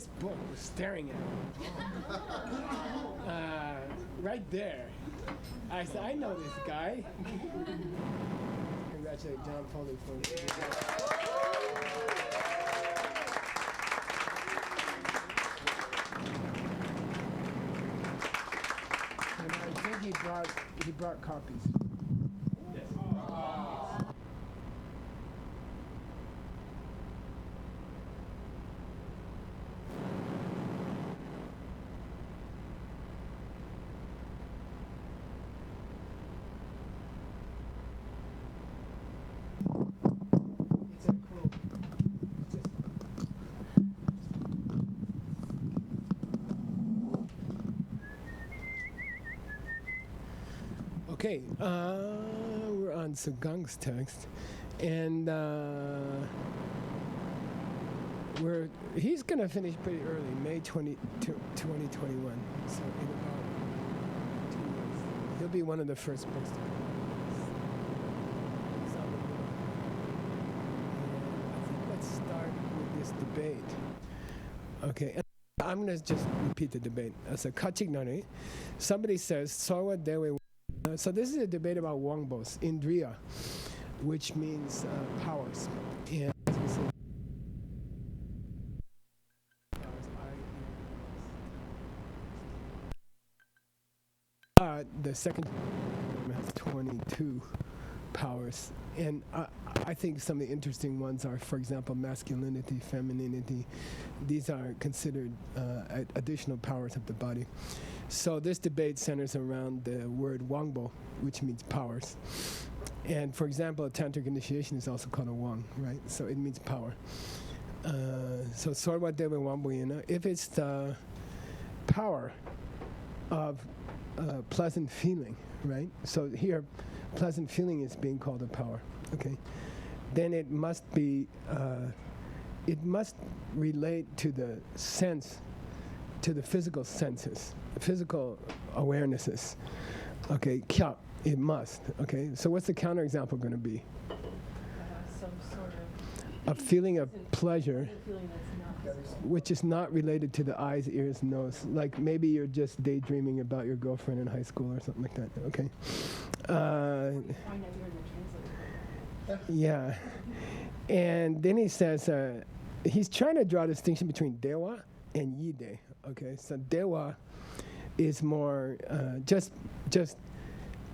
this book was staring at me. Right there. I said, I know this guy. Congratulate John Foley for it. And I think he brought copies. Okay, we're on Sugeng's text, and he's going to finish pretty early, May 2021, so in about 2 years. He'll be one of the first books to come. I think let's start with this debate. Okay, and I'm going to just repeat the debate. So, Kachignari, somebody says, Sawa Dewe. So this is a debate about wangbos, indriya, which means powers. And as we say, the second has 22 powers. And I think some of the interesting ones are, for example, masculinity, femininity. These are considered additional powers of the body. So this debate centers around the word wangbo, which means powers. And for example, a tantric initiation is also called a wang, right? So it means power. So sorwa dewe wangbo, if it's the power of pleasant feeling, right? So here, pleasant feeling is being called a power, okay? Then it must be, it must relate to the sense, to the physical senses, physical awarenesses. Okay, kya, it must. Okay, so what's the counterexample going to be? Some sort of a feeling of pleasure, which is not related to the eyes, ears, nose. Like maybe you're just daydreaming about your girlfriend in high school or something like that. Okay. Yeah. And then he says, he's trying to draw a distinction between dewa and yide. Okay, so dewa is more just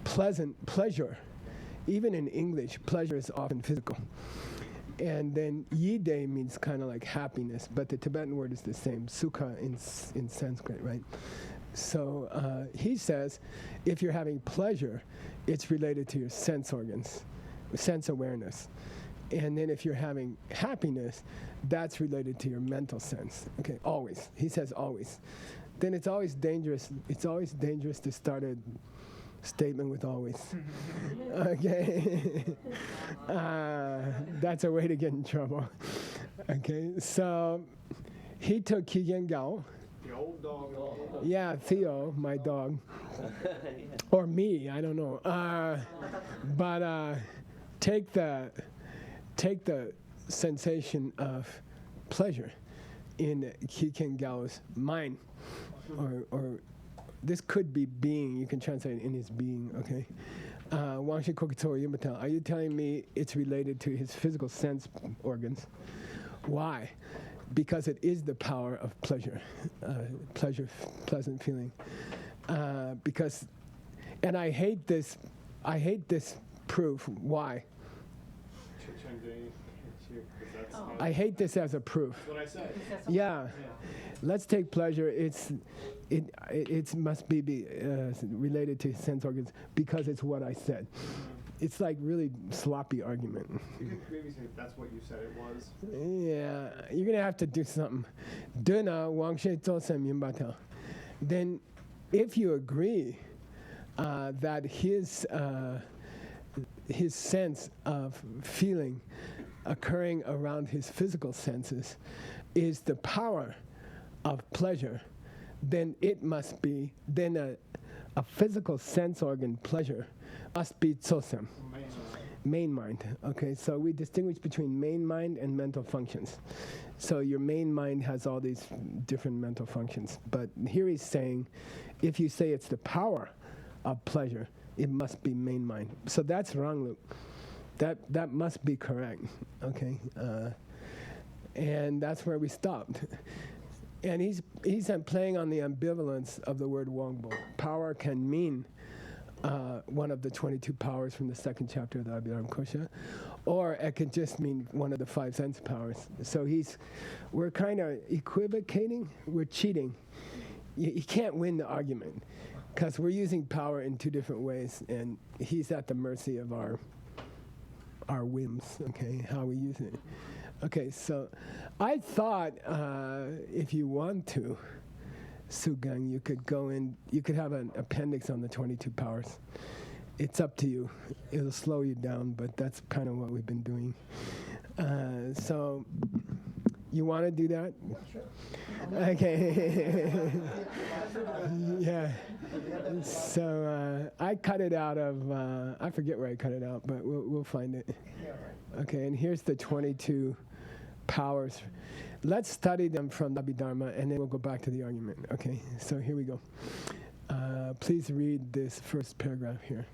pleasant pleasure. Even in English, pleasure is often physical. And then yide means kind of like happiness, but the Tibetan word is the same, sukha in Sanskrit, right? So he says, if you're having pleasure, it's related to your sense organs, sense awareness. And then if you're having happiness, that's related to your mental sense. Okay, always. He says always. Then it's always dangerous. It's always dangerous to start a statement with always. Okay. That's a way to get in trouble. Okay, so he took Kigen Gao. The old dog. Yeah, Theo, my dog. Or me, I don't know. But take the sensation of pleasure in Kiken Gao's mind, or this could be being. You can translate it in his being. Okay. Wangshi Kokito Yimata, are you telling me it's related to his physical sense organs? Why? Because it is the power of pleasure, pleasant feeling. Because, and I hate this proof. Why? I hate this as a proof. That's what I said. Yeah. Let's take pleasure. It must be related to sense organs because it's what I said. It's like really sloppy argument. You could maybe say that's what you said it was. Yeah, you're gonna have to do something. Then, if you agree that his sense of feeling occurring around his physical senses is the power of pleasure, then it must be, then a physical sense organ pleasure must be tsosem. Main mind. Okay, so we distinguish between main mind and mental functions. So your main mind has all these different mental functions. But here he's saying, if you say it's the power of pleasure, it must be main mind. So that's wrong, Luke. That must be correct. Okay, and that's where we stopped. And he's playing on the ambivalence of the word Wangbo. Power can mean one of the 22 powers from the second chapter of the Abhidharma Kosha, or it could just mean one of the 5 sense powers. So we're kind of equivocating, we're cheating. You can't win the argument, because we're using power in 2 different ways, and he's at the mercy of our whims, okay, how we use it. Okay, so I thought if you want to, Sugeng, you could go in, you could have an appendix on the 22 powers. It's up to you. It'll slow you down, but that's kind of what we've been doing. So you want to do that? Okay. Yeah. So I cut it out of, I forget where I cut it out, but we'll find it. Okay, and here's the 22 powers. Let's study them from the Abhidharma, and then we'll go back to the argument. Okay, so here we go. Please read this first paragraph here.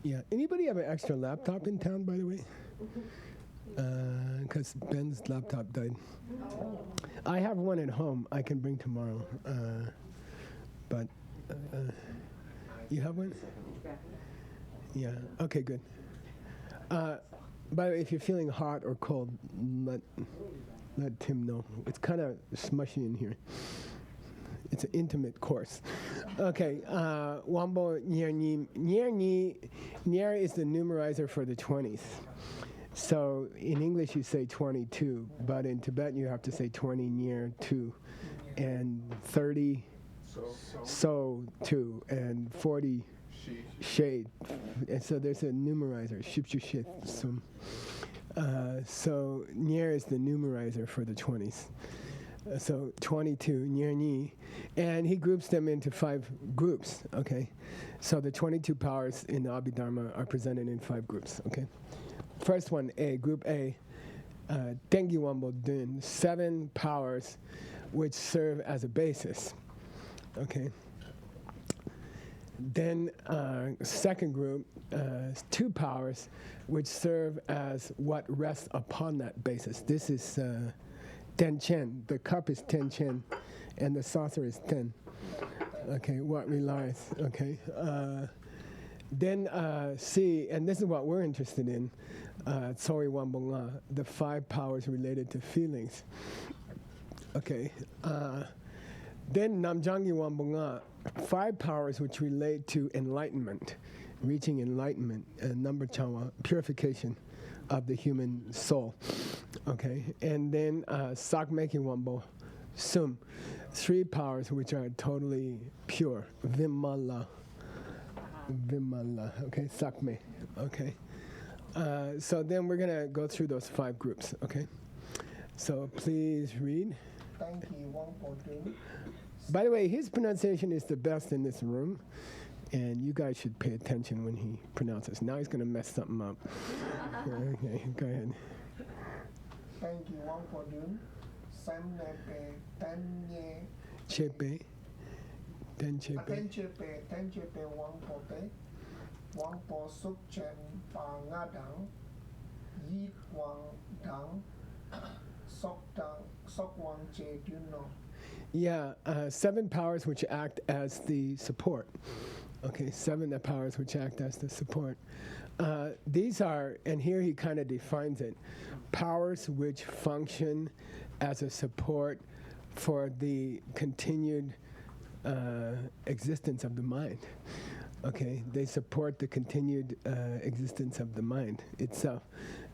Yeah. Anybody have an extra laptop in town, by the way? Because Ben's laptop died. I have one at home I can bring tomorrow. But you have one? Yeah. Okay, good. By the way, if you're feeling hot or cold, let Tim know. It's kind of smushy in here. It's an intimate course. Okay, Wambo Nyer Ni. Nyer is the numerizer for the 20s. So in English you say 22, but in Tibetan you have to say 20 Nyer 2, and 30 So 2, and 40 Shade. And so there's a numerizer, Shipshu Shit Sum. So Nyer is the numerizer for the 20s. So 22, Nyer Ni, and he groups them into 5 groups, okay? So the 22 powers in the Abhidharma are presented in 5 groups, okay? First one, A, group A, Tengi Wambo Dun, 7 powers which serve as a basis, okay? Then second group, 2 powers which serve as what rests upon that basis. This is Ten Chen. The cup is 10 Chen, and the saucer is 10. Okay, what relies. Okay. Then C, and this is what we're interested in, Tsori Wambonga, the 5 powers related to feelings. Okay. Then Namjangi Wambonga, 5 powers which relate to enlightenment, reaching enlightenment, number chawa, purification of the human soul. Okay, and then Sakmeki Wambo, Sum, 3 powers which are totally pure, Vimala, okay, Sakme, okay. So then we're gonna go through those 5 groups, okay? So please read. By the way, his pronunciation is the best in this room, and you guys should pay attention when he pronounces. Now he's gonna mess something up. Okay, go ahead. Thank you, Wang for doing. Sam Nepe, Tanye. Chepe. Ten Chepe. Ten Chepe, Wang for Te. Wang for Suk Chen, Pa Nga Dang. Yi Wang Dang. Sok Wang Che, do you know? Yeah, 7 powers which act as the support. Okay, 7 powers which act as the support. These are, and here he kind of defines it, powers which function as a support for the continued existence of the mind. Okay, they support the continued existence of the mind itself.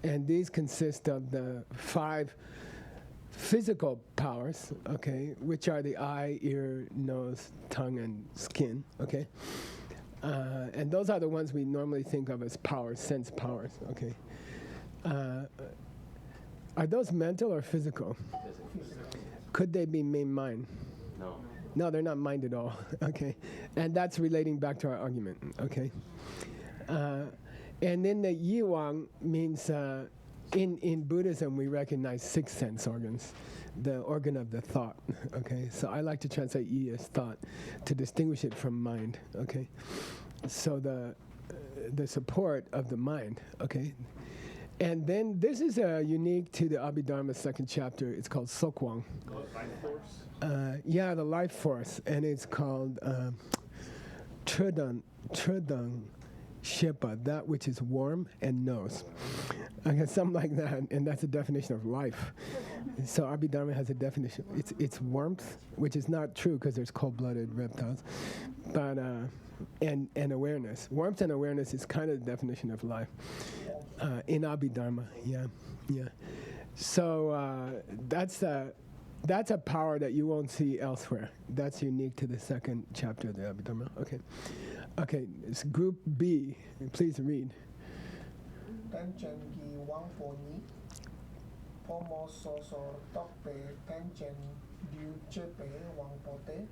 And these consist of the 5 physical powers, okay, which are the eye, ear, nose, tongue, and skin, okay? And those are the ones we normally think of as powers, sense powers, okay? Are those mental or physical? Could they be mind? No. No, they're not mind at all, okay? And that's relating back to our argument, okay? And then the yi wang means, in Buddhism, we recognize 6 sense organs, the organ of the thought, okay? So I like to translate yi as thought to distinguish it from mind, okay? So the support of the mind, okay? And then this is unique to the Abhidharma 2nd chapter. It's called Sokwang. Life force? Yeah, the life force. And it's called Chudang Shepa, that which is warm and knows. Okay, something like that. And that's a definition of life. So Abhidharma has a definition. It's warmth, which is not true because there's cold-blooded reptiles. But, and awareness. Warmth and awareness is kind of the definition of life. In Abhidharma, yeah. So that's a power that you won't see elsewhere. That's unique to the 2nd chapter of the Abhidharma. Okay, it's group B. Please read. Tenchen gi wang po ni, pomo so tok pe tenchen du che pe wang po te,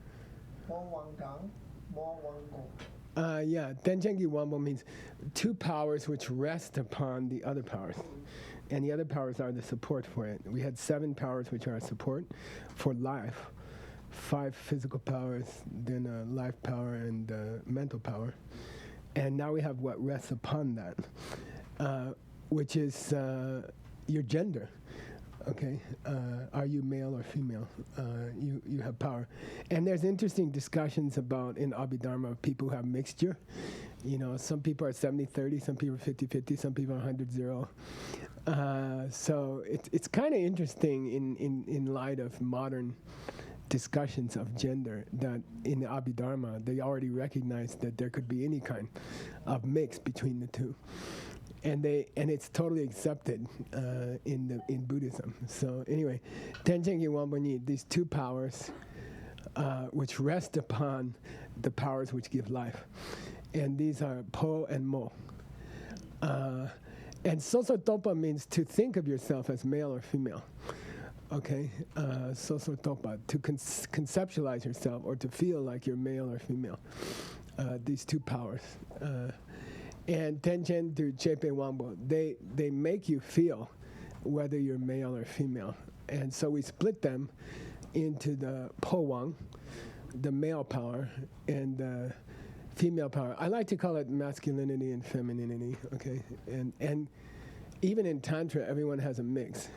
po wang dang, mo wang go. Yeah, Tenjengi Wambo means 2 powers which rest upon the other powers. And the other powers are the support for it. We had 7 powers which are support for life. 5 physical powers, then life power and mental power. And now we have what rests upon that, which is your gender. Okay, are you male or female? You have power. And there's interesting discussions about in Abhidharma of people who have mixture. You know, some people are 70-30, some people are 50-50, some people are 100-0. So it's kind of interesting in light of modern discussions of gender that in the Abhidharma they already recognize that there could be any kind of mix between the two. And it's totally accepted in Buddhism. So anyway, Tenjengi Wambonyi, these 2 powers which rest upon the powers which give life. And these are Po and Mo. And Sosotopa means to think of yourself as male or female. Okay, Sosotopa, to conceptualize yourself or to feel like you're male or female. These 2 powers. And Tenchen to Chepe Wambo, they make you feel whether you're male or female. And so we split them into the Po Wang, the male power, and the female power. I like to call it masculinity and femininity, okay? And even in Tantra, everyone has a mix.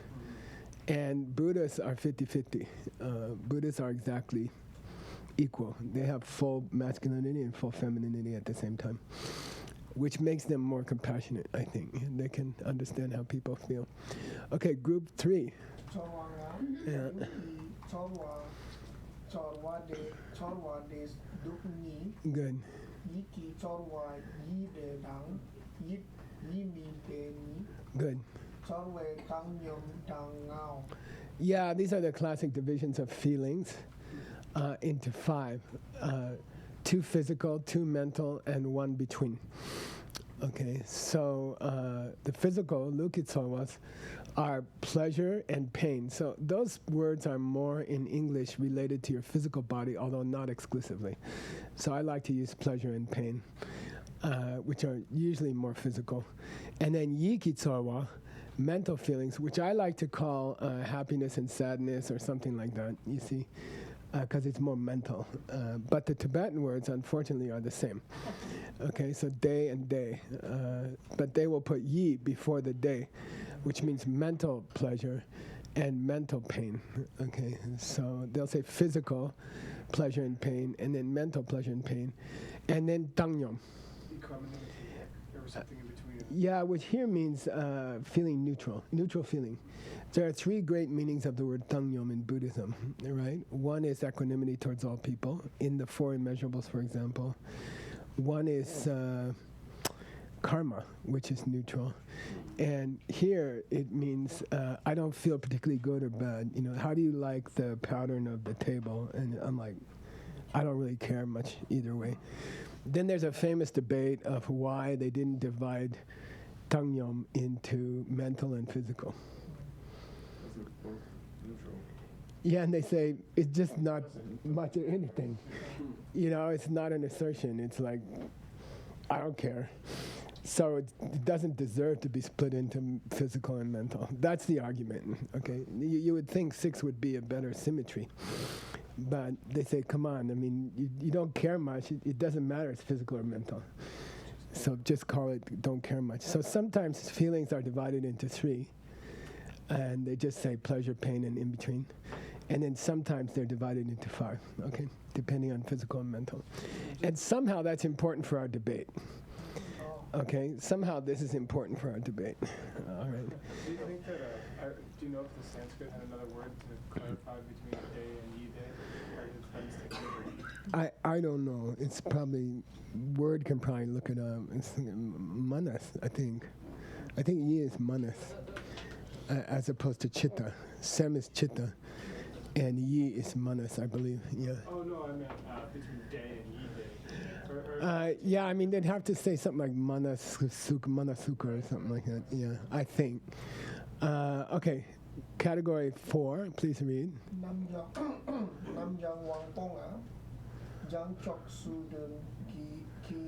And Buddhists are 50-50. Buddhists are exactly equal. They have full masculinity and full femininity at the same time, which makes them more compassionate, I think. And they can understand how people feel. Okay, group 3. Yeah. Good. Good. Yeah, these are the classic divisions of feelings into 5. 2 physical, 2 mental, and 1 between. Okay, so the physical, lukitsawas, are pleasure and pain. So those words are more in English related to your physical body, although not exclusively. So I like to use pleasure and pain, which are usually more physical. And then yikitsawa, mental feelings, which I like to call happiness and sadness or something like that, you see, because it's more mental. But the Tibetan words, unfortunately, are the same. Okay, so day and day. But they will put yi before the day, which means mental pleasure and mental pain. Okay, so they'll say physical pleasure and pain, and then mental pleasure and pain, and then tangyom. There was something in between. Yeah, which here means feeling neutral feeling. There are 3 great meanings of the word tangyom in Buddhism, right? One is equanimity towards all people, in the 4 immeasurables, for example. One is karma, which is neutral. And here it means I don't feel particularly good or bad. You know, how do you like the pattern of the table? And I'm like, I don't really care much either way. Then there's a famous debate of why they didn't divide Tangyom into mental and physical. Yeah, and they say it's just not much of anything. You know, it's not an assertion. It's like, I don't care. So it doesn't deserve to be split into physical and mental. That's the argument, okay? You would think 6 would be a better symmetry. But they say, come on, I mean, you don't care much. It doesn't matter if it's physical or mental. So just call it don't care much. So sometimes feelings are divided into 3. And they just say pleasure, pain, and in between. And then sometimes they're divided into 5, okay? Depending on physical and mental. And somehow that's important for our debate. Okay, somehow this is important for our debate. All right. Do you think that, do you know if the Sanskrit had another word to clarify between day and yi day? I don't know. It's probably, Word can probably look it up. It's manas, I think. I think yi is manas, as opposed to chitta. Sem is chitta, and yi is manas, I believe, yeah. Oh, no, I meant between day and yi day. Yeah, I mean, they'd have to say something like manasuka or something like that. Yeah, I think. Okay, category 4, please read. Nam yang wang ponga, yang chok su den ki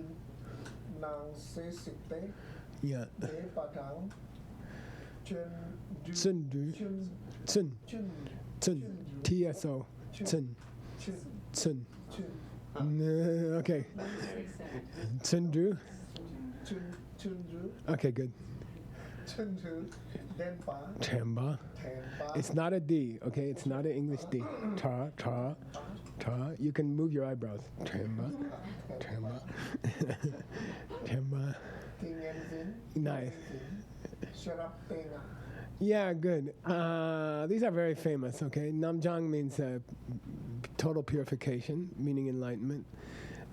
nang se sikte, Yeah. de padang, Tsun du. Tsun. Tsun. TSO. Tsun. Tsun. Okay. Tsundu. Okay, good. Temba. It's not a D, okay? It's not an English D. Ta, ta, ta. You can move your eyebrows. Temba. Temba. Temba. Nice. Yeah, good. These are very famous, okay? Namjang means total purification, meaning enlightenment.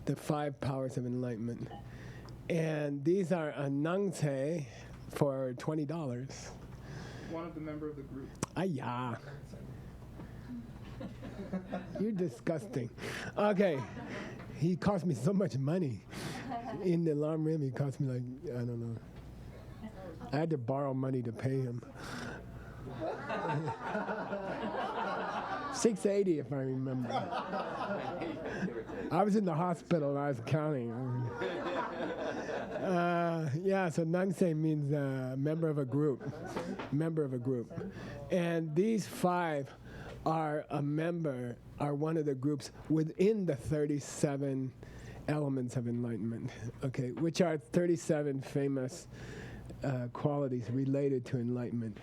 The 5 powers of enlightenment. And these are a nangse for $20. One of the member of the group. Ayah. You're disgusting. Okay. He cost me so much money. In the Lam Rim, he cost me like, I don't know. I had to borrow money to pay him. $680 if I remember. I was in the hospital and I was counting. Yeah, so nangse means member of a group. Member of a group. And these 5 are one of the groups within the 37 elements of enlightenment, okay, which are 37 famous qualities related to enlightenment.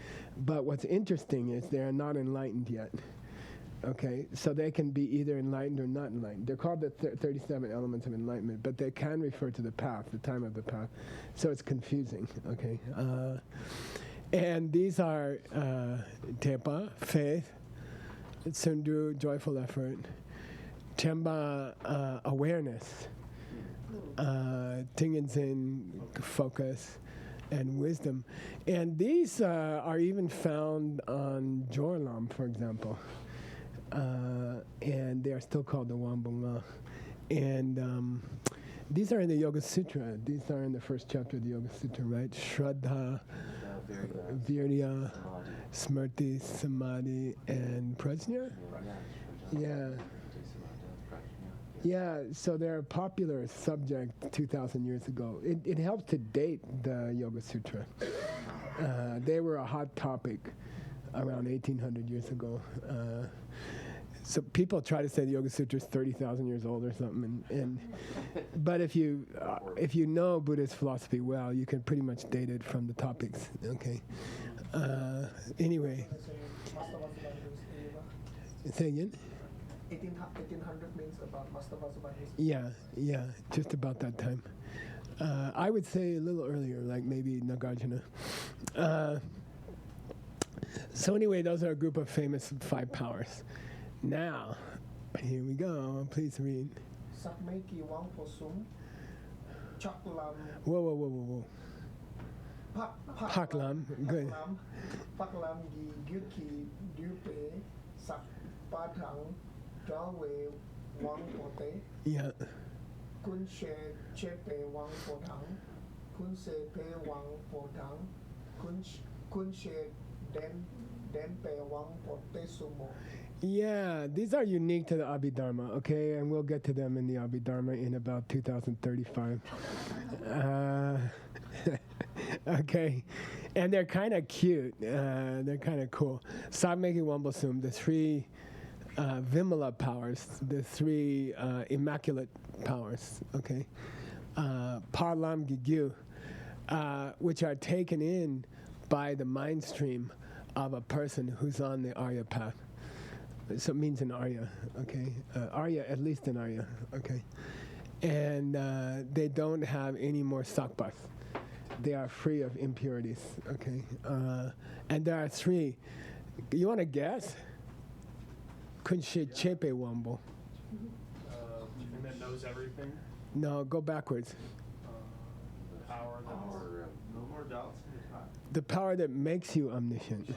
But what's interesting is they are not enlightened yet. Okay, so they can be either enlightened or not enlightened. They're called the 37 elements of enlightenment, but they can refer to the path, the time of the path. So it's confusing, okay? And these are Tepa, faith, Tsundu, joyful effort, Temba, awareness, Tingenzin, focus, and wisdom. And these are even found on Jorlam, for example. And they are still called the Wambunga. And these are in the Yoga Sutra. These are in the first chapter of the Yoga Sutra, right? Shraddha, Virya, Smriti, Samadhi, and Prajna? Yeah. Yeah, so they're a popular subject 2,000 years ago. It helps to date the Yoga Sutra. They were a hot topic around 1,800 years ago. So people try to say the Yoga Sutra is 30,000 years old or something, but if you know Buddhist philosophy well, you can pretty much date it from the topics. Okay. Anyway. Say again. 1800 means about Master Vasubandhu's. Yeah, just about that time. I would say a little earlier, like maybe Nagarjuna. So anyway, those are a group of famous 5 powers. Now, here we go. Please read. Sakmeki Wang Posum, Chaklam. Whoa. Pak Lam, good. Pak Lam Gi Gyuki Dupe Sak Patang Dawe Wang Pote Yeah. Kun She Chepe Wang Potang Kun Se Pe Wang Potang Kun She Dempe Wang Pote Sumo. Yeah, these are unique to the Abhidharma, okay? And we'll get to them in the Abhidharma in about 2035. Okay. And they're kind of cute. They're kind of cool. Sameki Wambasum, the three Vimala powers, the three immaculate powers, okay? Parlam Gigyu, which are taken in by the mind stream of a person who's on the Arya path. So it means an Arya, okay? Arya, at least an Arya, okay? And they don't have any more sakbas. They are free of impurities, okay? And there are three. You want to guess? Kunshe Chepe Wambo. And that knows everything. No, go backwards. Power No more doubts. The power that makes you omniscient.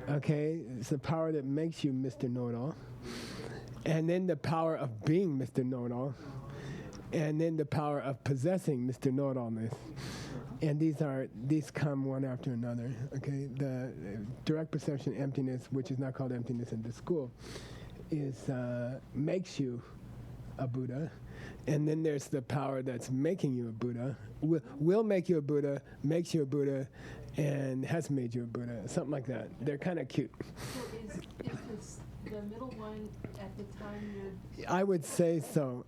Okay, it's the power that makes you Mr. Know-it-all. And then the power of being Mr. Know-it-all. And then the power of possessing Mr. Know-it-allness. And these come one after another. Okay, the direct perception emptiness, which is not called emptiness in the school, is makes you a Buddha. And then there's the power that's making you a Buddha, will make you a Buddha, makes you a Buddha, and has made you a Buddha, something like that. They're kind of cute. So is the middle one at the time you're... I would say so,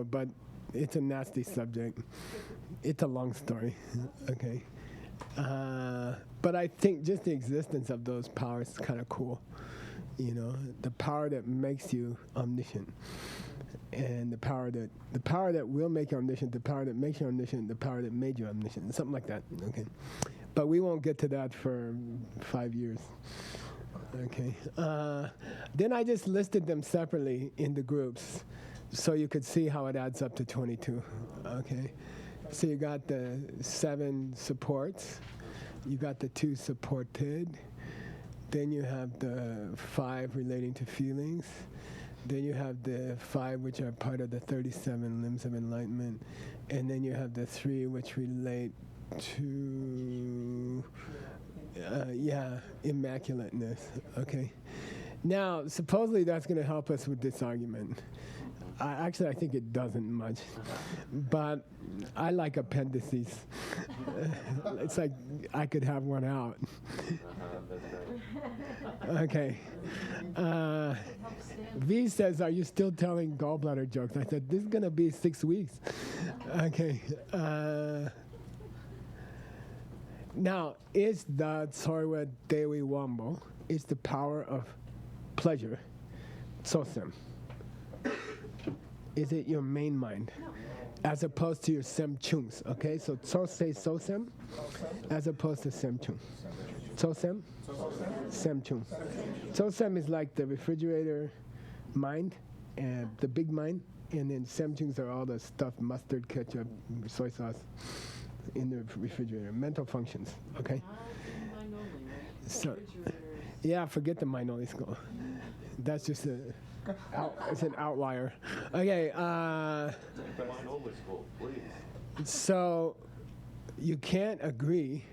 but it's a nasty subject. It's a long story, okay? But I think just the existence of those powers is kind of cool. You know, the power that makes you omniscient. And the power that will make you omniscient, the power that makes you omniscient, the power that made you omniscient, something like that. Okay, but we won't get to that for 5 years. Okay. Then I just listed them separately in the groups, so you could see how it adds up to 22. Okay. So you got the 7 supports, you got the 2 supported, then you have the 5 relating to feelings. Then you have the 5 which are part of the 37 limbs of enlightenment. And then you have the 3 which relate to, immaculateness. Okay. Now, supposedly that's going to help us with this argument. I think it doesn't much. But I like appendices. It's like I could have one out. Okay. V says, are you still telling gallbladder jokes? I said, this is going to be 6 weeks. Okay. Now, is the Tsorwa Dewi Wambo, is the power of pleasure, Tsosem? Is it your main mind? As opposed to your Sem-chungs, okay? So Tsose Sosem, as opposed to Sem-chung. Tsosem? Sem-chung. Tsosem is like the refrigerator mind, and the big mind, and then Sem-chungs are all the stuff, mustard, ketchup, soy sauce, in the refrigerator. Mental functions, okay? Mind only, right? So, Refrigerator is- yeah, forget the mind only school. That's just it's an outlier. Okay, so you can't agree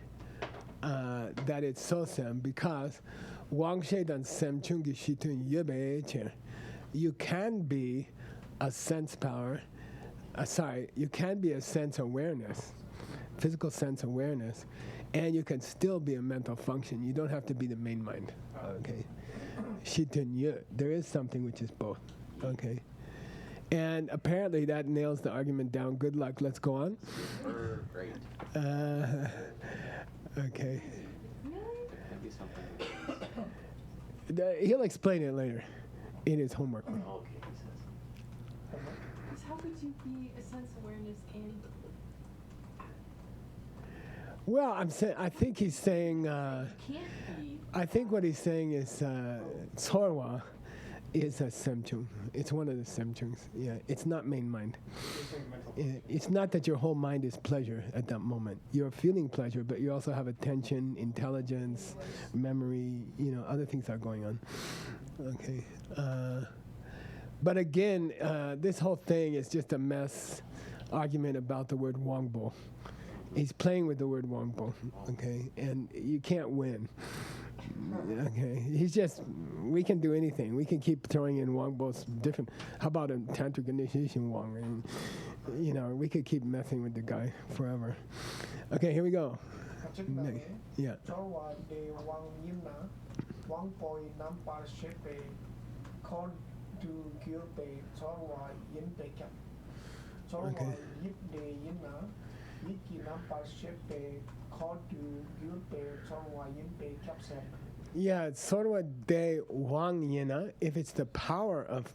that it's Sosem because Wang She dan Sem Chungi Shitun Yebe Chen. You can be a sense power, you can be a sense awareness, physical sense awareness, and you can still be a mental function. You don't have to be the main mind. Okay. Shitun, there is something which is both. Okay. And apparently that nails the argument down. Good luck. Let's go on. Great. Okay. Really? He'll explain it later in his homework. Okay, he says. Because how could you be a sense awareness and... Well, I think he's saying. Can't be. I think what he's saying is Tsorwa is a semchung. It's one of the semchungs. Yeah, it's not main mind. It's not that your whole mind is pleasure at that moment. You're feeling pleasure, but you also have attention, intelligence, memory, other things are going on. Okay. But again, this whole thing is just a mess argument about the word wangbo. He's playing with the word wangbo, okay? And you can't win. Okay, we can do anything. We can keep throwing in Wangbo's different. How about a tantric initiation Wang? And, we could keep messing with the guy forever. Okay, here we go. Yeah. Chorwa de Wang Yina, Wang Poi Nampa Shepe, Kod Du Gilpe, Chorwa Yin Pekap. Chorwa Yip de Yina, Yiki Nampa Shepe, Kod Du Gilpe, Chorwa Yin Pekap Sep. Yeah, Sorwa de Wang Yina, if it's the power of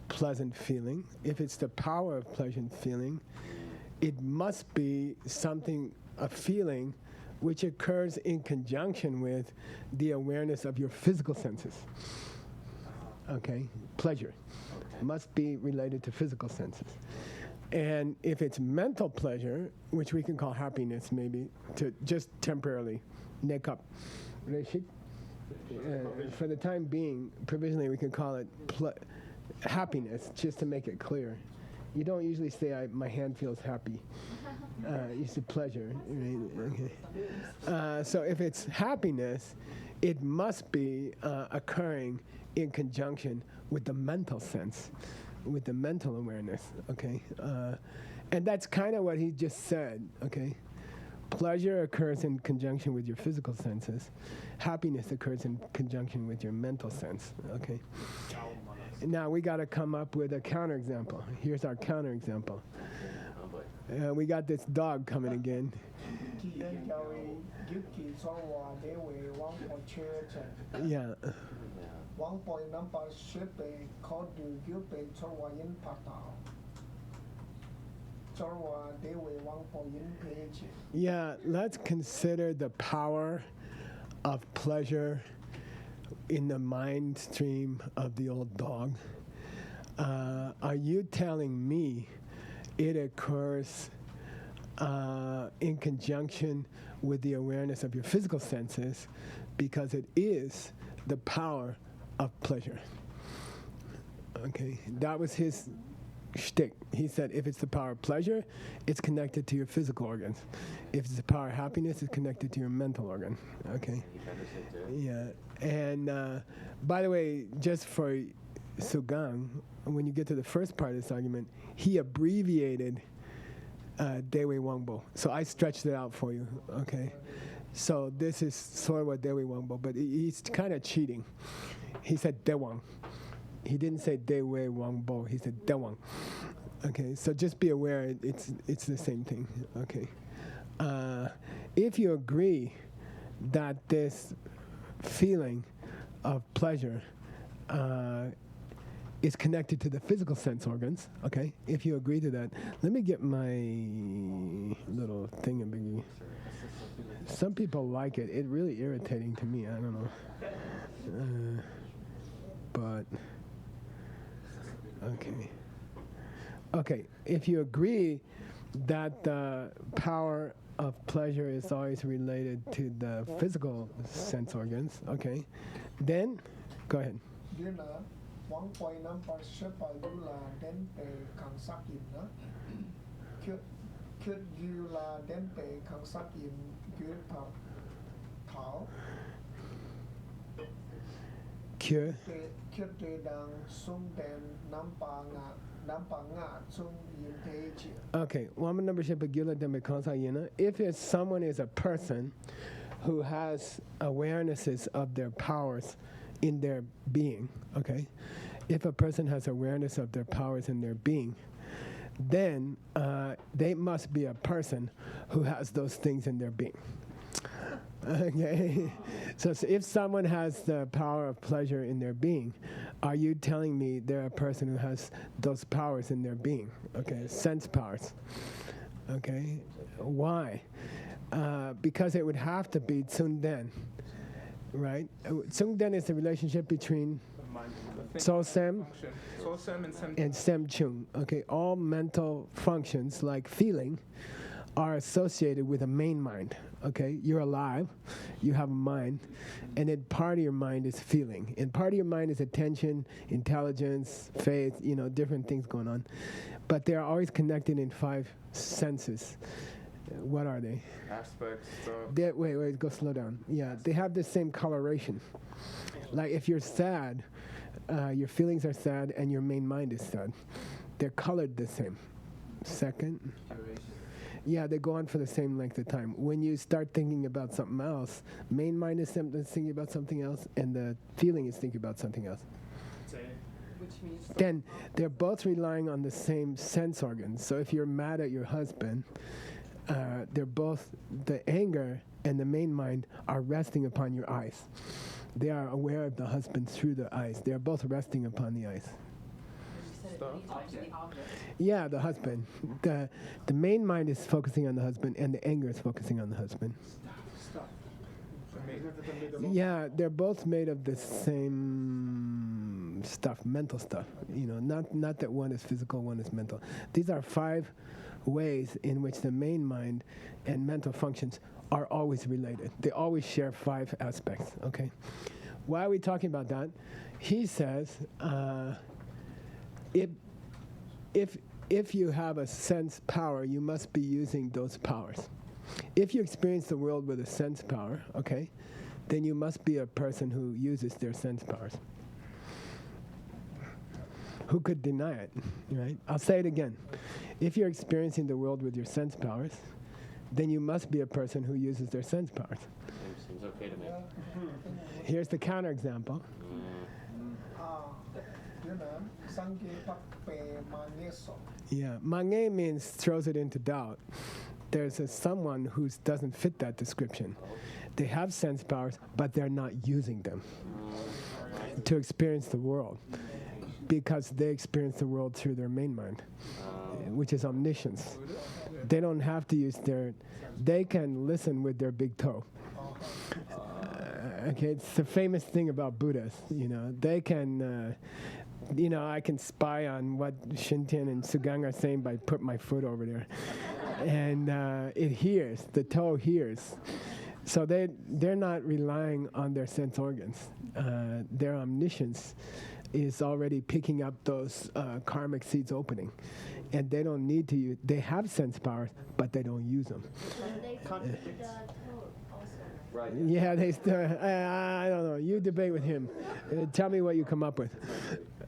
pleasant feeling, if it's the power of pleasant feeling, it must be a feeling which occurs in conjunction with the awareness of your physical senses. Okay, pleasure must be related to physical senses. And if it's mental pleasure, which we can call happiness maybe, to just temporarily neck up. For the time being, provisionally we can call it happiness, just to make it clear. You don't usually say, my hand feels happy. You say pleasure. Right? Okay. So if it's happiness, it must be occurring in conjunction with the mental sense, with the mental awareness, okay? And that's kind of what he just said, okay? Pleasure occurs in conjunction with your physical senses. Happiness occurs in conjunction with your mental sense, okay? Now we got to come up with a counterexample. Here's our counterexample. We got this dog coming again. Yeah. Yeah, let's consider the power of pleasure in the mind stream of the old dog. Are you telling me it occurs in conjunction with the awareness of your physical senses because it is the power of pleasure? Okay, that was his shtick. He said if it's the power of pleasure, it's connected to your physical organs. If it's the power of happiness, it's connected to your mental organ. Okay. Yeah. And by the way, just for Sugeng, when you get to the first part of this argument, he abbreviated Dewe Wangbo. So I stretched it out for you. Okay. So this is sort of what Dewe Wangbo, but he's kind of cheating. He said Dewang. He didn't say Dewe Wangbo. He said Dewang. Okay, so just be aware it's the same thing. Okay. If you agree that this feeling of pleasure is connected to the physical sense organs, okay? If you agree to that, let me get my little thingamabiggy. Some people like it. It's really irritating to me. I don't know. But okay. Okay, if you agree that the power of pleasure is always related to the physical sense organs, okay, then go ahead. Cure. Okay, if someone is a person who has awarenesses of their powers in their being, okay, if a person has awareness of their powers in their being, then they must be a person who has those things in their being. Okay, so if someone has the power of pleasure in their being, are you telling me they're a person who has those powers in their being? Okay, sense powers. Okay, why? Because it would have to be tsungden, right? Tsungden is the relationship between So Sam function. So Sam and Sam. and Sem Chung. Okay, all mental functions like feeling are associated with a main mind. Okay, you're alive, you have a mind, and then part of your mind is feeling, and part of your mind is attention, intelligence, faith, different things going on, but they're always connected in 5 senses. What are they? Aspects. Wait, go slow down. Yeah, they have the same coloration. Like if you're sad, your feelings are sad, and your main mind is sad. They're colored the same. Second. Yeah, they go on for the same length of time. When you start thinking about something else, main mind is thinking about something else, and the feeling is thinking about something else. Which means Then they're both relying on the same sense organs. So if you're mad at your husband, they're both, the anger and the main mind are resting upon your eyes. They are aware of the husband through the eyes. They are both resting upon the eyes. you said it leads to the object. Yeah, the husband. The main mind is focusing on the husband, and the anger is focusing on the husband. Yeah, they're both made of the same stuff, mental stuff. Not that one is physical, one is mental. These are 5 ways in which the main mind and mental functions are always related. They always share 5 aspects. Okay, why are we talking about that? He says, if you have a sense power, you must be using those powers. If you experience the world with a sense power, okay, then you must be a person who uses their sense powers. Who could deny it, right? I'll say it again. If you're experiencing the world with your sense powers, then you must be a person who uses their sense powers. Seems okay to me. Here's the counterexample. Yeah, mange means throws it into doubt. There's someone who doesn't fit that description. They have sense powers, but they're not using them to experience the world, because they experience the world through their main mind, which is omniscience. They don't have to use they can listen with their big toe. Okay, it's the famous thing about Buddhists, they can, I can spy on what Shintian and Sugeng are saying by putting my foot over there. And it hears, the toe hears. So they're not relying on their sense organs. Their omniscience is already picking up those karmic seeds opening. And they don't need to use, they have sense powers, but they don't use them. They contradict the toe also. Right. Yeah, I don't know. You debate with him. Tell me what you come up with.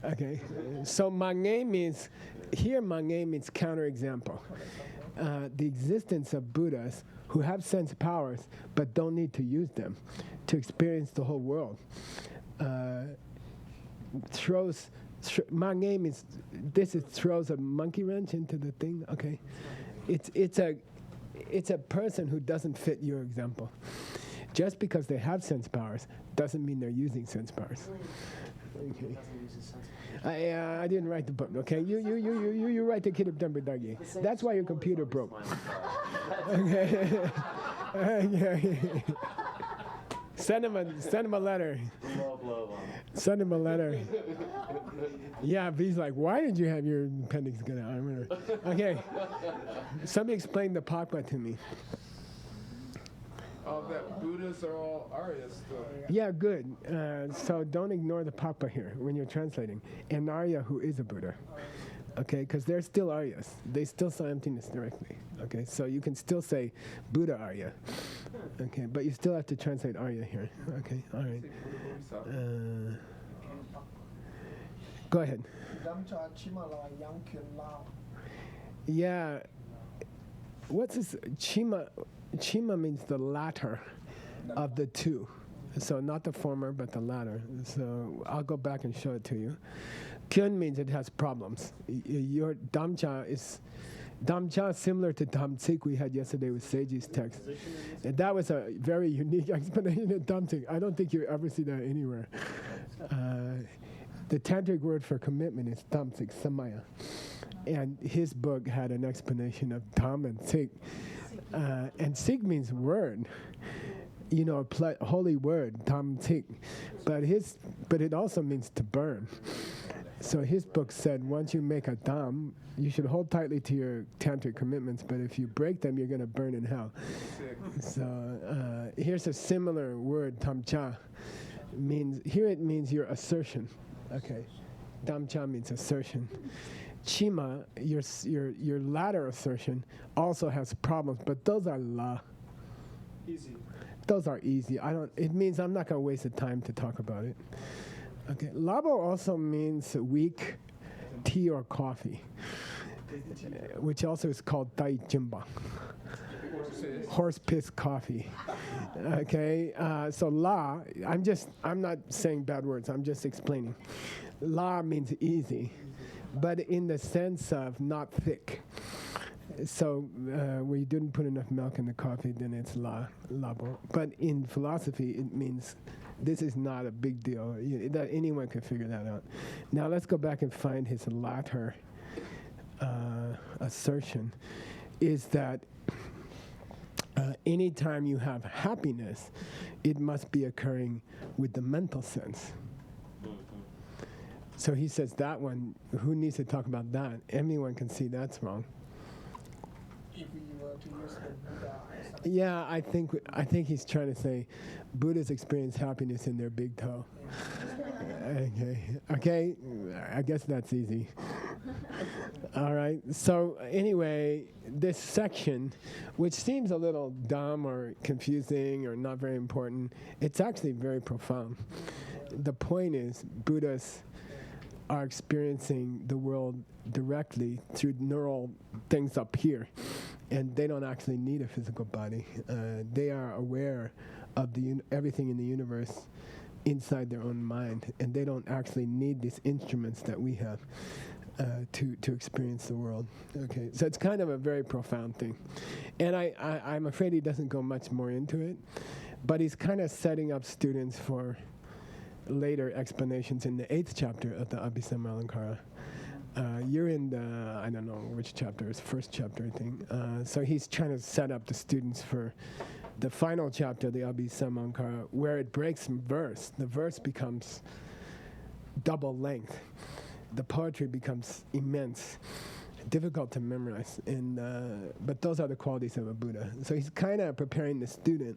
Okay. So mange means counterexample. The existence of Buddhas who have sense powers but don't need to use them to experience the whole world. Mange means throws a monkey wrench into the thing. Okay, it's a person who doesn't fit your example. Just because they have sense powers doesn't mean they're using sense powers. Okay. I didn't write the book. Okay, you write the Kitab Dagi. That's why your computer broke. Okay. Okay. Send him a letter. Send him a letter. Yeah, but he's like, why did you have your appendix get out? Okay. Somebody explain the Pakpa to me. That Buddhas are all Aryas, though. Yeah, good. So don't ignore the Pakpa here when you're translating. An Arya who is a Buddha. Okay, because they're still Aryas. They still saw emptiness directly. Okay, so you can still say Buddha Arya. Okay, but you still have to translate Arya here. Okay, all right. Go ahead. Yeah. What's this? Chima means the latter of the two. So not the former, but the latter. So I'll go back and show it to you. Kyun means it has problems. Your damcha is similar to damtsik we had yesterday with Seiji's text. And that was a very unique explanation of damtsik. I don't think you ever see that anywhere. The tantric word for commitment is damtsik, samaya. And his book had an explanation of dam and sik. And sik means word. Holy word, damtsik. but it also means to burn. So his book said once you make a dam, you should hold tightly to your tantric commitments, but if you break them, you're going to burn in hell. So here's a similar word, tamcha. Here it means your assertion. Okay, damcha means assertion. Chima, your latter assertion, also has problems, but those are la. Easy. Those are easy. It means I'm not going to waste the time to talk about it. Okay, labo also means weak tea or coffee, which also is called dai jimba. Horse piss coffee. Okay, so la, I'm not saying bad words, I'm just explaining. La means easy, but in the sense of not thick. So when you didn't put enough milk in the coffee, then it's labo. But in philosophy, it means this is not a big deal. That anyone can figure that out. Now let's go back and find his latter assertion, is that anytime you have happiness, it must be occurring with the mental sense. So he says that one, who needs to talk about that? Anyone can see that's wrong. If we were to use the Buddha as Yeah, I think he's trying to say Buddhas experience happiness in their big toe. Okay, I guess that's easy. All right, so anyway, this section, which seems a little dumb or confusing or not very important, it's actually very profound. The point is, Buddhas are experiencing the world directly through neural things up here, and they don't actually need a physical body. They are aware of everything in the universe inside their own mind, and they don't actually need these instruments that we have to experience the world. Okay, so it's kind of a very profound thing, and I'm afraid he doesn't go much more into it, but he's kind of setting up students for later explanations in the 8th chapter of the Abhisamayalankara. You're in the, I don't know which chapter, it's first chapter, I think. So he's trying to set up the students for the final chapter of the Abhisamayalankara, where it breaks from verse. The verse becomes double length. The poetry becomes immense, difficult to memorize. But those are the qualities of a Buddha. So he's kind of preparing the student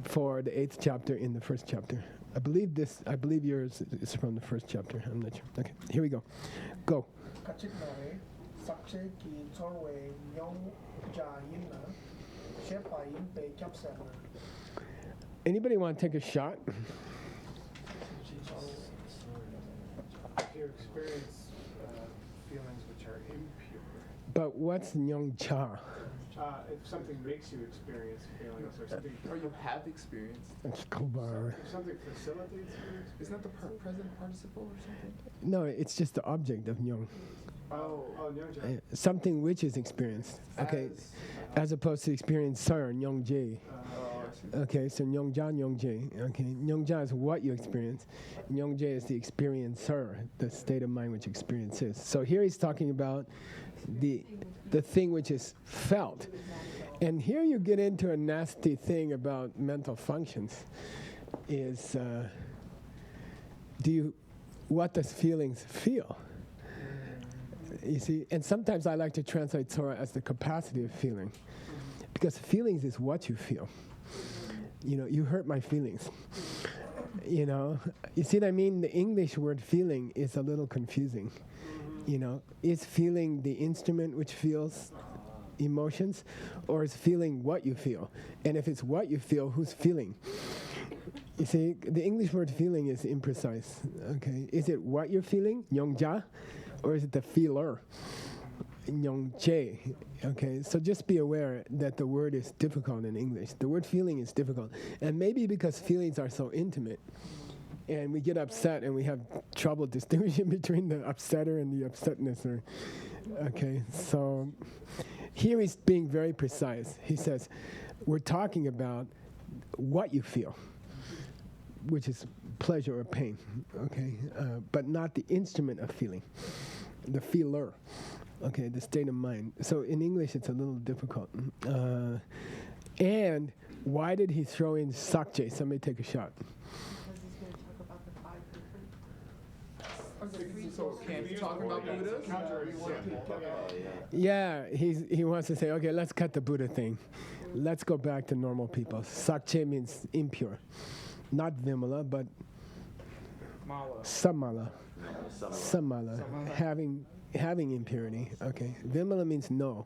for the 8th chapter in the first chapter. I believe yours is from the first chapter. I'm not sure. Okay, here we go. Go. Anybody want to take a shot? If you experience feelings which are impure, But what's Nyong Cha? if something makes you experience feelings or something, Or you have experienced. Escobar. if something facilitates your experience. Isn't that the present participle or something? No, it's just the object of Nyong. Oh, Nyongja. Something which is experienced. Okay, as opposed to experience Sir, Nyong J. Okay, so Nyong Ja, Nyong J. Okay, Nyong Ja is what you experience. Nyong J is the experiencer, the state of mind which experience is. So here he's talking about the thing which is felt. And here you get into a nasty thing about mental functions is what does feelings feel? You see, and sometimes I like to translate Torah as the capacity of feeling, because feelings is what you feel. You know, you hurt my feelings. You know, you see what I mean? The English word feeling is a little confusing. You know, is feeling the instrument which feels emotions, or is feeling what you feel? And if it's what you feel, who's feeling? You see, the English word feeling is imprecise. Okay, is it what you're feeling, Nyongja, or is it the feeler, Nyongje? Okay, so just be aware that the word is difficult in English. The word feeling is difficult, and maybe because feelings are so intimate, and we get upset and we have trouble distinguishing between the upsetter and the upsetnesser. Okay, so here he's being very precise. He says, we're talking about what you feel, which is pleasure or pain, okay, but not the instrument of feeling, the feeler, okay, the state of mind. So in English it's a little difficult. And why did he throw in sakje? Somebody take a shot. Because he's going to talk So can't be talking about Buddhas? Yeah, he wants to say, okay, let's cut the Buddha thing. Let's go back to normal people. Sakche means impure. Not Vimala, but Mala. Samala. Samala. Having impurity. Okay. Vimala means no.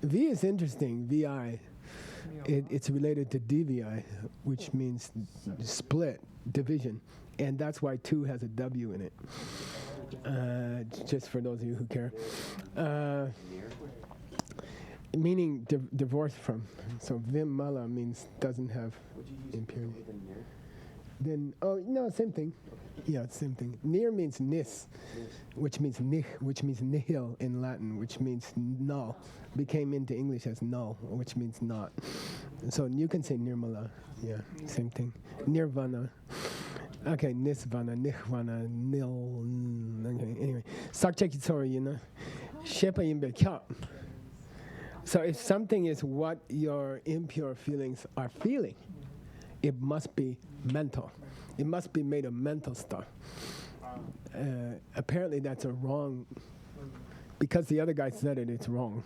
V is interesting, VI. It's related to DVI, which means split, division. And that's why 2 has a W in it. Just for those of you who care. Meaning divorced from. So Vimala means doesn't have impurity. Then, oh, no, same thing. Yeah, same thing. Near means nis, which means nich, which means nihil in Latin, which means null. Became into English as null, which means not. So you can say nirmala. Yeah, same thing. Nirvana. Okay, nisvana, nirvana, nil. Okay, anyway. Sakchakitsori, you know. Shepa yimbe kya. So if something is what your impure feelings are feeling, it must be mental. It must be made of mental stuff. Apparently that's a wrong, because the other guy said it, it's wrong.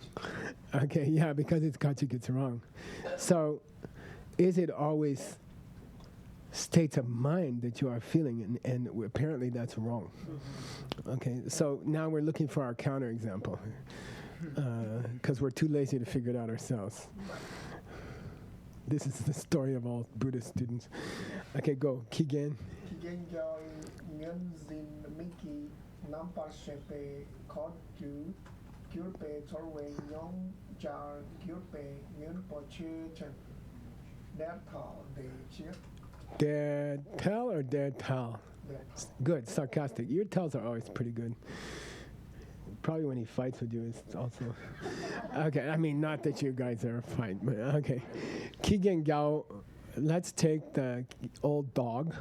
Okay, yeah, because it's Kachik, it's wrong. So is it always states of mind that you are feeling, and apparently that's wrong. Okay, so now we're looking for our counterexample, because we're too lazy to figure it out ourselves. This is the story of all Buddhist students. Okay, go. Kigen. Kigen Joy Nguyen Zin Miki Nampar Shepe Kod Ju Gyurpe Torwe Nyong Jar Gyurpe Nguyen Po Chư Chen Dead Tao De Chip. Dead tell or dead tell? Good, sarcastic. Your tells are always pretty good. Probably when he fights with you is also. Okay, I mean, not that you guys are fight, but okay. Kigen Gao, let's take the old dog.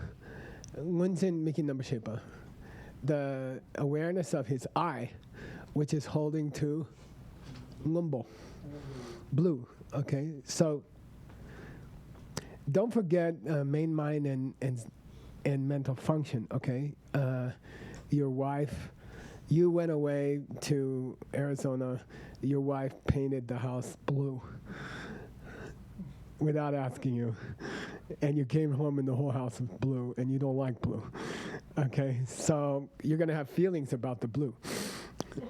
Munzin Miki number Shepa. The awareness of his eye, which is holding to Ngumbo, blue. Okay, so don't forget main mind and mental function. Okay, your wife. You went away to Arizona. Your wife painted the house blue without asking you, and you came home and the whole house was blue, and you don't like blue. Okay, so you're gonna have feelings about the blue.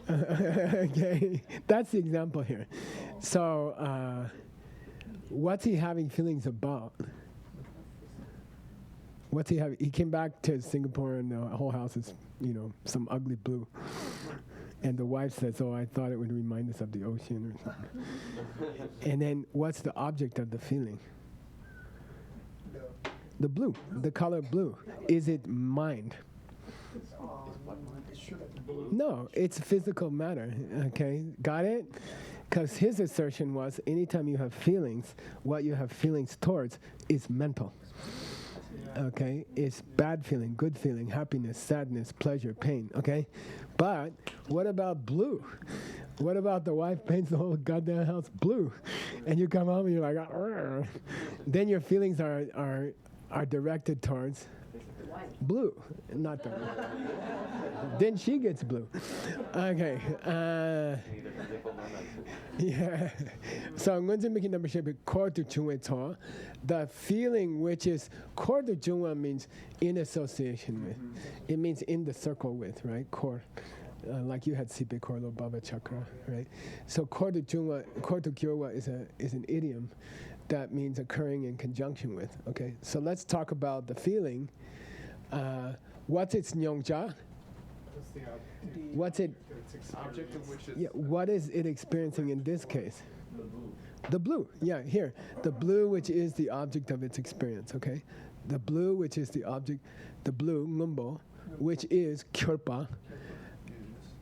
Okay, that's the example here. So, what's he having feelings about? What's he having? He came back to Singapore and the whole house is, you know, some ugly blue. And the wife says, oh, I thought it would remind us of the ocean or something. And then what's the object of the feeling? The blue, the color blue. Is it mind? No, it's physical matter, okay? Got it? Because his assertion was anytime you have feelings, what you have feelings towards is mental. Okay, it's bad feeling, good feeling, happiness, sadness, pleasure, pain, okay? But what about blue? What about the wife paints the whole goddamn house blue? And you come home and you're like, argh. Then your feelings are directed towards blue, not the then she gets blue. Okay. Yeah. So ngunzi making number shape kordu chungwe to. The feeling which is kordu chungwa means in association with. It means in the circle with, right? Kor. Like you had sipe korlo Bhavachakra, right? So kordu gyurwa is an idiom that means occurring in conjunction with. Okay. So let's talk about the feeling. What's its nyongja? What's it? Object of which is. Yeah, what is it experiencing in this case? The blue. Yeah, here. The blue, which is the object of its experience, okay? The blue, which is the object, the blue, ngumbo, which is kyurpa,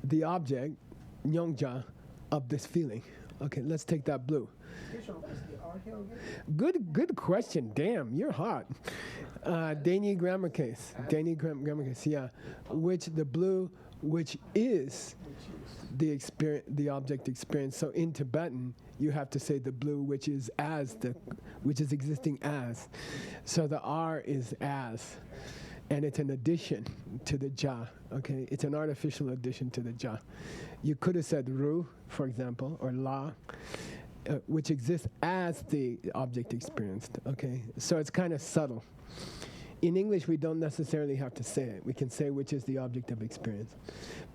the object, nyongja, of this feeling. Okay, let's take that blue. Good question. Damn, you're hot. Dani grammar case. Dani grammar case. Yeah, which the blue, which is the experience, the object experience. So in Tibetan, you have to say the blue, which is as which is existing as. So the R is as. and it's an addition to the ja. Okay, it's an artificial addition to the ja. You could have said ru, for example, or la, which exists as the object experienced. Okay, so it's kind of subtle. In English, we don't necessarily have to say it. We can say which is the object of experience.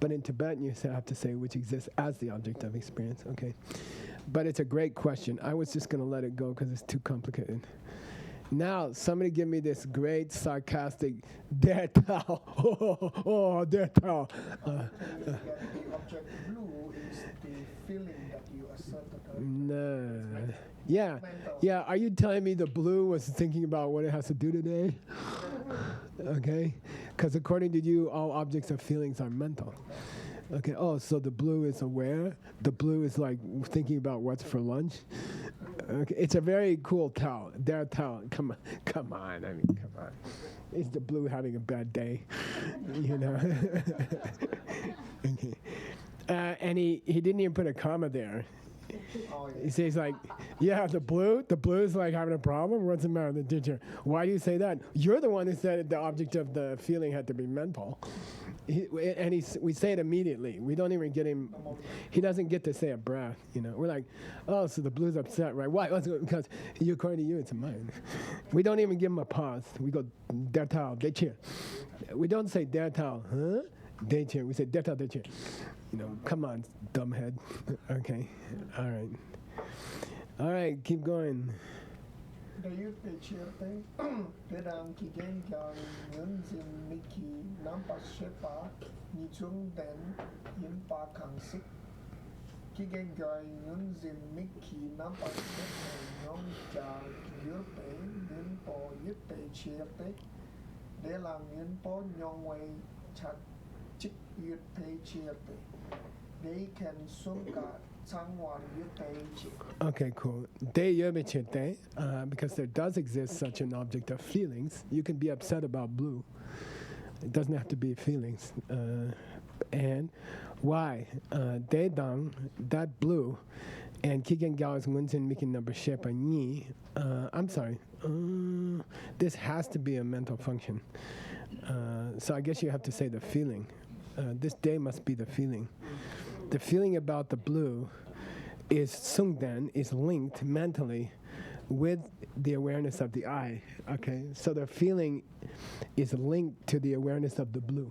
But in Tibetan, you have to say which exists as the object of experience, okay? But it's a great question. I was just going to let it go because it's too complicated. Now, somebody give me this great sarcastic, der tao, oh, der tao. The object blue is the feeling that you asserted. No. Yeah. Yeah. Are you telling me the blue was thinking about what it has to do today? Okay. Because according to you, all objects of feelings are mental. Okay. Oh, so the blue is aware. The blue is like thinking about what's for lunch. Okay. It's a very cool Tao. Der Tao. Come on. I mean, come on. Is the blue having a bad day? You know. Okay. And he didn't even put a comma there. He says like, yeah, the blue is like having a problem. What's the matter with the teacher? Why do you say that? You're the one who said the object of the feeling had to be mental. We say it immediately. We don't even get him. He doesn't get to say a breath. You know, we're like, oh, so the blue's upset, right? Why? Because according to you, it's a mind. We don't even give him a pause. We go der tao, de cheer. We don't say der tao, huh? De cheer. We say der tao, de cheer. You know, come on, dumbhead. Okay, all right, keep going. Dayut Pechirte, Pedam Kigen Gang, Yunzin Miki, Nampa Shepa, Nichung Den, Yimpa Kangsik, Kigen Gang, Yunzin Miki, Nampa Shepa, Yong Ja, Yurpe, Yunpo, Yupe Chirte, Delang Yunpo, Yongway, Chat, Chik Yupe Chirte. They can sunga changwan yupe. Okay, cool. Because there does exist such an object of feelings. You can be upset about blue. It doesn't have to be feelings. And why? Dedang, that blue, and Kigen Gao is Munzin Miki number Shepa Ni. I'm sorry. This has to be a mental function. So I guess you have to say the feeling. This day must be the feeling. The feeling about the blue is Sugeng, is linked mentally with the awareness of the I. Okay, so the feeling is linked to the awareness of the blue.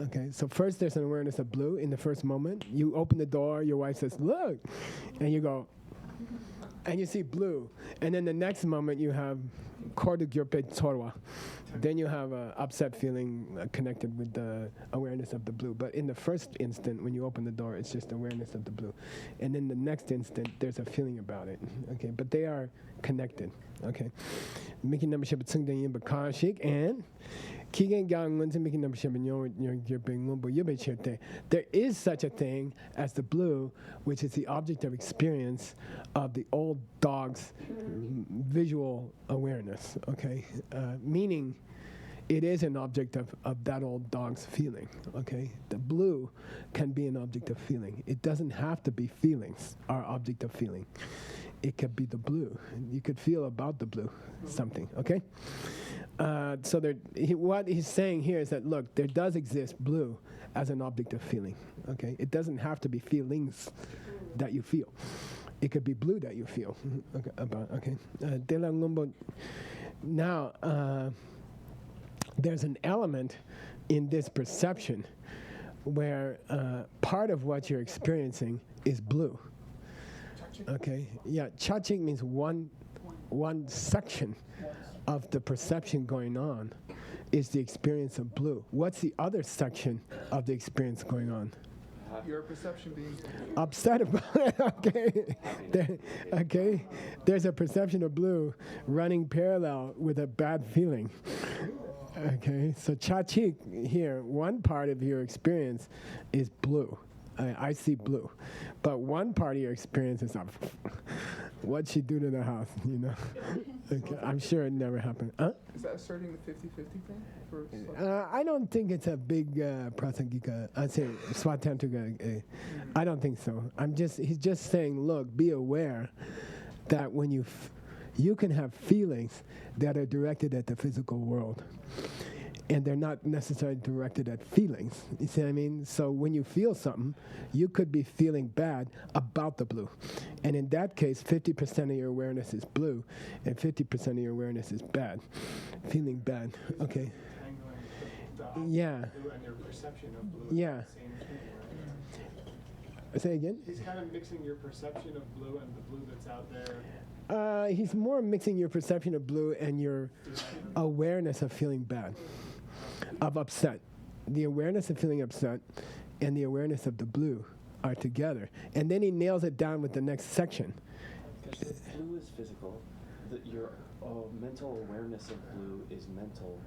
Okay, so first there's an awareness of blue in the first moment. You open the door, your wife says, look, and you go, and you see blue. And then the next moment you have Kordugyorpe Tsorwa. Then you have an upset feeling connected with the awareness of the blue. But in the first instant, when you open the door, it's just awareness of the blue. And in the next instant, there's a feeling about it. Okay, but they are connected. Okay, Mickey number ship Tsungden Yin Bakashik and Kigen Gang Munzi Mickey number ship and you're being Mumbo Yube Chete. There is such a thing as the blue, which is the object of experience of the old dog's visual awareness. Okay, meaning it is an object of that old dog's feeling. Okay, the blue can be an object of feeling. It doesn't have to be feelings, our object of feeling. It could be the blue. You could feel about the blue something, okay? So what he's saying here is that, look, there does exist blue as an object of feeling, okay? It doesn't have to be feelings that you feel. It could be blue that you feel, okay? Now, there's an element in this perception where part of what you're experiencing is blue. Okay, yeah, chaching means one section of the perception going on is the experience of blue. What's the other section of the experience going on? Your perception being upset about it. Okay, there's a perception of blue running parallel with a bad feeling. Okay, so chachik here, one part of your experience is blue. I see blue. But one part of your experience is what'd she do to the house, you know? Okay, I'm sure it never happened. Huh? Is that asserting the 50-50 thing? I don't think it's a big prasangika. I'd say swatantrika. I don't think so. He's just saying, look, be aware that when you can have feelings that are directed at the physical world. and they're not necessarily directed at feelings. You see what I mean? So when you feel something, you could be feeling bad about the blue. And in that case, 50% of your awareness is blue, and 50% of your awareness is bad. Feeling bad. Okay. Tangling Yeah. blue and your perception of blue. Yeah. Is the same thing, right? Say again? He's kind of mixing your perception of blue and the blue that's out there. He's more mixing your perception of blue and your awareness of feeling bad, of upset. The awareness of feeling upset and the awareness of the blue are together. And then he nails it down with the next section. Because blue is physical. Your mental awareness of blue is mental.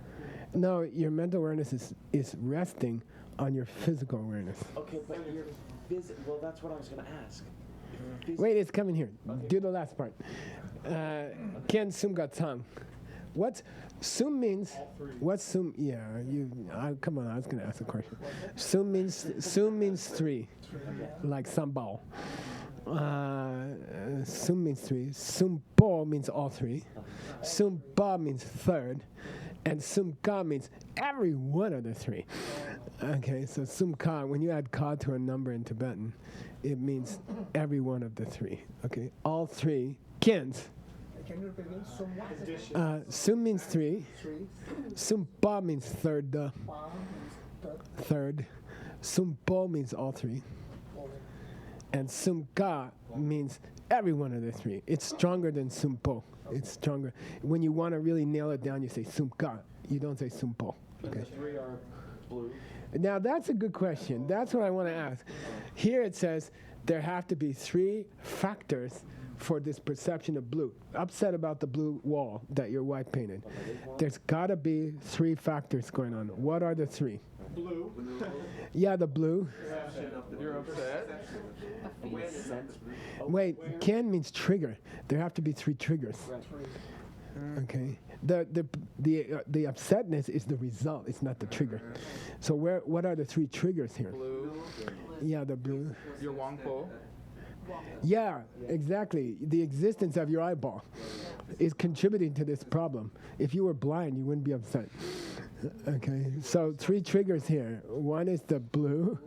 No, your mental awareness is resting on your physical awareness. Okay, but your well, that's what I was going to ask. Wait, it's coming here. Okay. Do the last part. Ken sum ga tang. What sum means? All three. What sum? Yeah, come on. I was gonna ask a question. Sum means three, like sambal. Sum means three. Sum bo means all three. Sum ba means third, and sum ka means every one of the three. Okay, so sum ka. When you add ka to a number in Tibetan, it means every one of the three. Okay, all three kins. Can you repeat again? Sum what? Sum means three. Three. Sum pa means third. Pa means Third. Sum po means all three. third. And sum ka means every one of the three. It's stronger than sum po. It's stronger. When you want to really nail it down, you say sum ka. You don't say sum po. And the three are blue. Now that's a good question. That's what I want to ask. Here it says there have to be three factors for this perception of blue. Upset about the blue wall that your wife painted. There's got to be three factors going on. What are the three? Blue. Yeah, the blue. You're upset? Wait, can means trigger. There have to be three triggers. Okay. The upsetness is the result. It's not the trigger. So what are the three triggers here? Blue. Yeah, the blue. Your Wangpo. Yeah, exactly. The existence of your eyeball is contributing to this problem. If you were blind, you wouldn't be upset. Okay, so three triggers here. One is the blue,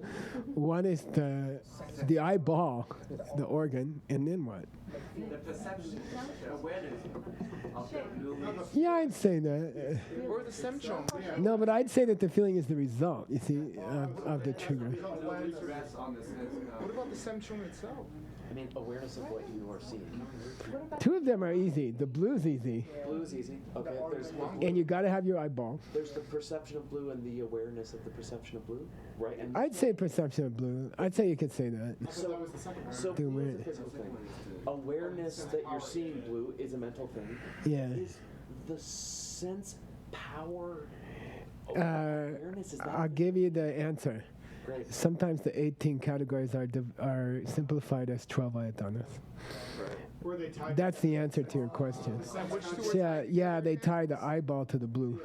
one is the eyeball, the organ, and then what? The perception, awareness of the blue. Yeah, I'd say that. Or the Semchong. No, but I'd say that the feeling is the result, you see, of the trigger. What about the Semchong itself? I mean, awareness of what you are seeing. Two of them are easy. The blue's easy. Blue is easy. Okay, there's And you got to have your eyeball. there's the perception of blue and the awareness of the perception of blue, right? And I'd say perception of blue. I'd say you could say that. so The blue is a awareness. physical thing. Awareness that you're seeing blue is a mental thing. Yeah. Is the sense power Awareness is that I'll give you the answer. great? Sometimes the 18 categories are simplified as 12 ayatanas. Were they tied? That's the answer to your question. Which two So yeah, they tie the eyeball to the blue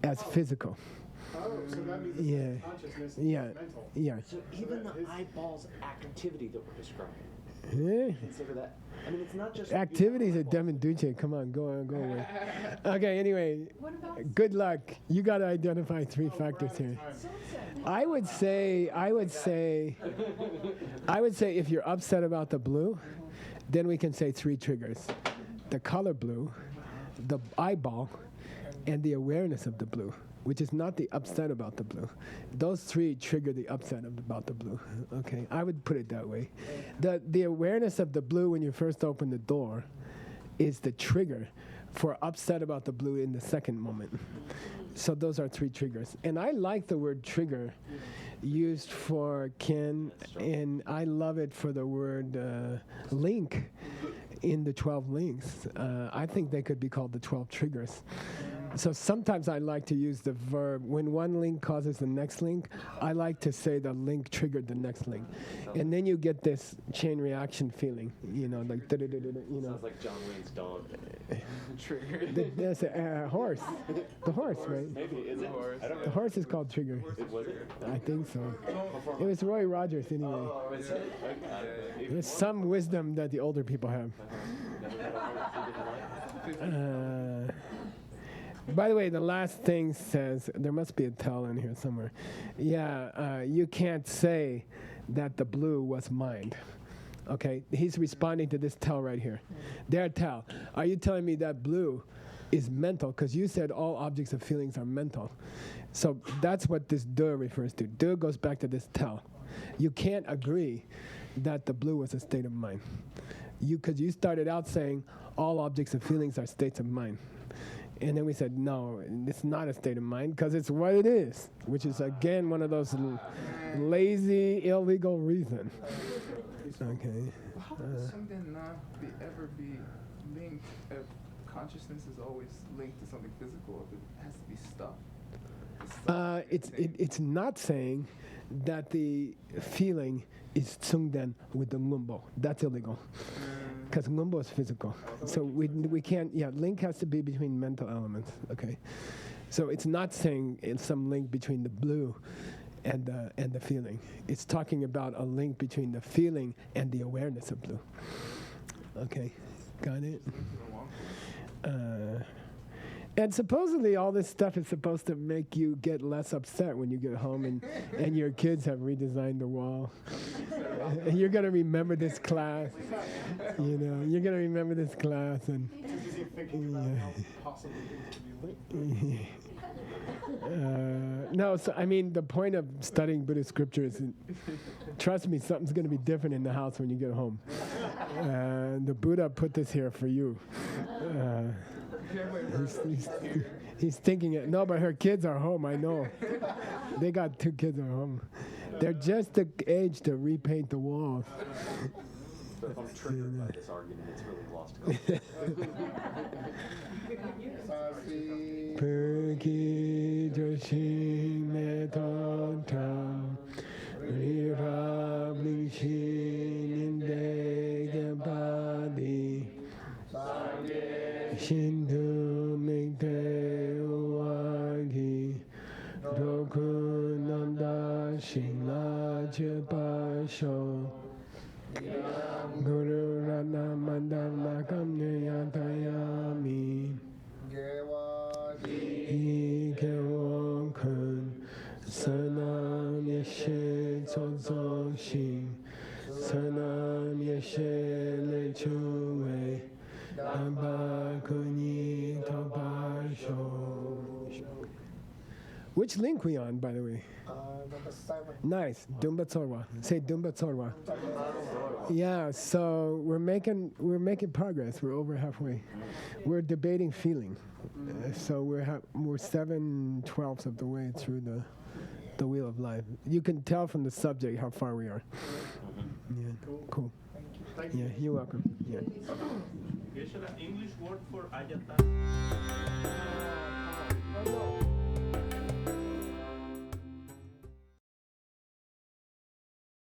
as physical. Oh, so that means Yeah. it's consciousness Yeah. is mental. Yeah. So even the eyeball's activity that we're describing, Eh? consider that. I mean, it's not just Activities at Demenduce. Come on, go away. Okay, anyway, What about good luck. You got to identify three factors here. sunset? I would say if you're upset about the blue, then we can say three triggers: the color blue, the eyeball, and the awareness of the blue, which is not the upset about the blue. Those three trigger the upset about the blue. Okay, I would put it that way. The awareness of the blue when you first open the door is the trigger for upset about the blue in the second moment. So those are three triggers. And I like the word trigger used for kin, and I love it for the word link in the 12 links. I think they could be called the 12 triggers. So sometimes I like to use the verb. When one link causes the next link, I like to say the link triggered the next link. And then you get this chain reaction feeling, like, you know. Sounds like John Wayne's dog. Triggered. There's a horse. The horse, right? Maybe is it? I don't The horse is called Trigger. Was it? I think so. It was Roy Rogers anyway. Oh, is it? There's some wisdom that the older people have. By the way, the last thing says, there must be a tell in here somewhere. Yeah, you can't say that the blue was mind. Okay, he's responding to this tell right here. There, tell. Are you telling me that blue is mental? Because you said all objects of feelings are mental. So that's what this de refers to. De goes back to this tell. You can't agree that the blue was a state of mind. Because you started out saying all objects of feelings are states of mind. And then we said, no, it's not a state of mind because it's what it is, which is, again, one of those lazy, illegal reasons. Okay. How could something not ever be linked if consciousness is always linked to something physical? If it has to be stuff. It's not saying that the feeling is tsungden with the ngumbo. That's illegal. Because ngumbo is physical. So we can't, link has to be between mental elements, okay? So it's not saying it's some link between the blue and the feeling. It's talking about a link between the feeling and the awareness of blue. Okay, got it? And supposedly all this stuff is supposed to make you get less upset when you get home and your kids have redesigned the wall. And you're going to remember this class. You know, you're going to remember this class. And no, so I mean, the point of studying Buddhist scripture is, trust me, something's going to be different in the house when you get home. The Buddha put this here for you. He's thinking it. No, but her kids are home, I know. They got 2 kids at home. They're just the age to repaint the walls. But if I'm triggered by this argument, it's really lost. Perki joshin metotam rirabling shin indege badi shindu mingte uwagi dokunanda shingla jepasho Guru Rana Mandala Kamya Tayami Ike Kun Sanam Yeshe Tsozong Shin Sanam Yeshe Lechuwe Damba Kuni Tobasho. Which link we on, by the way? Number 7. Nice. Dumba Tsorwa. Say Dumba Tsorwa. Yeah, so we're making progress. We're over halfway. We're debating feeling. So we're 7/12 of the way through the wheel of life. You can tell from the subject how far we are. Yeah, cool. Yeah, you're welcome. Yeah. Is there an English word for ayata? No.